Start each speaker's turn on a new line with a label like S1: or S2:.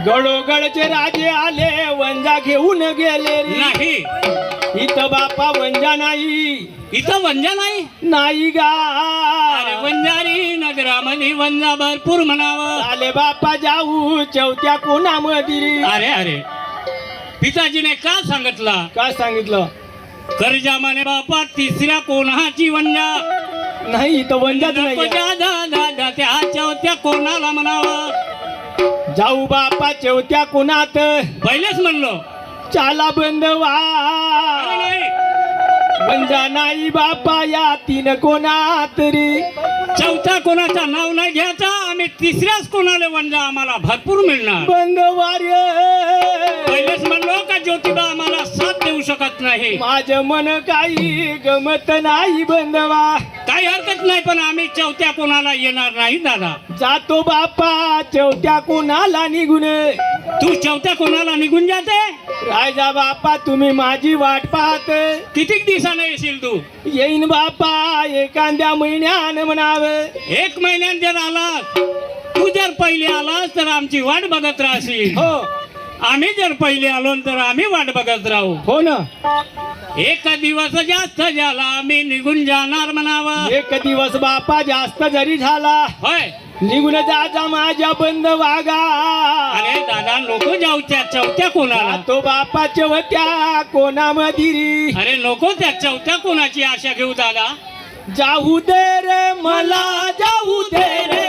S1: गडोगडचे राजे आले वंजा घेऊन गेले रे.
S2: नाही
S1: इथं बापा वंजा नाही,
S2: इथं वंजा नाही.
S1: नाही गा.
S2: अरे वंजारी नगरामध्ये वंजा भरपूर म्हणावं.
S1: आले बापा जाऊ चौथ्या कोणामध्ये.
S2: अरे अरे पिताजीने का सांगितला?
S1: काय सांगितलं?
S2: कर्जा म्हणे बापा तिसऱ्या कोणाची वंजा
S1: नाही इथं वंजाच नाही.
S2: दादा त्या चौथ्या कोणाला म्हणावं.
S1: जाऊ बापा चौथ्या कोणात.
S2: पहिलेच म्हणलो
S1: चाला बंद
S2: अरे
S1: वा.
S2: नाही.
S1: वंजा नाही बापा या तीन कोणात रे.
S2: चौथ्या कोणाचं नाव नाही घ्यायचा. आम्ही तिसऱ्याच कोणाला वंजा आम्हाला भरपूर मिळणार.
S1: बंद वार्य.
S2: पहिलेच म्हणलो का ज्योतिबा आम्हाला साथ देऊ शकत नाही.
S1: माझं मन काही गमत नाही बंदवा.
S2: काही हरकत नाही पण आम्ही चौथ्या कोणाला येणार नाही दादा.
S1: जातो बापा चौथ्या कोणाला निघून.
S2: तू चौथ्या कोणाला निघून जाते.
S1: राजा बापा तुम्ही माझी वाट पाहत.
S2: किती दिवसाने येशील तू.
S1: येईन बापा एखाद्या महिन्यानं म्हणावं.
S2: 1 महिन्यात जर आलास तू जर पहिले आलास तर आमची वाट बघत राहशील.
S1: हो
S2: आम्ही जर पहिले आलो तर आम्ही वाट बघत राहू.
S1: हो ना.
S2: एक दिवस जास्त झाला आम्ही निघून जाणार म्हणावं.
S1: एक दिवस बापा जास्त जरी झाला
S2: होय.
S1: निघून जाजा माझ्या बंद वागा.
S2: अरे दादा नको जाऊ त्या चौथ्या कोणाला.
S1: तो बापा चौथ्या कोणामध्ये.
S2: अरे नको त्या चौथ्या कोणाची आशा घेऊ दादा.
S1: जाऊ दे रे मला जाऊ दे रे.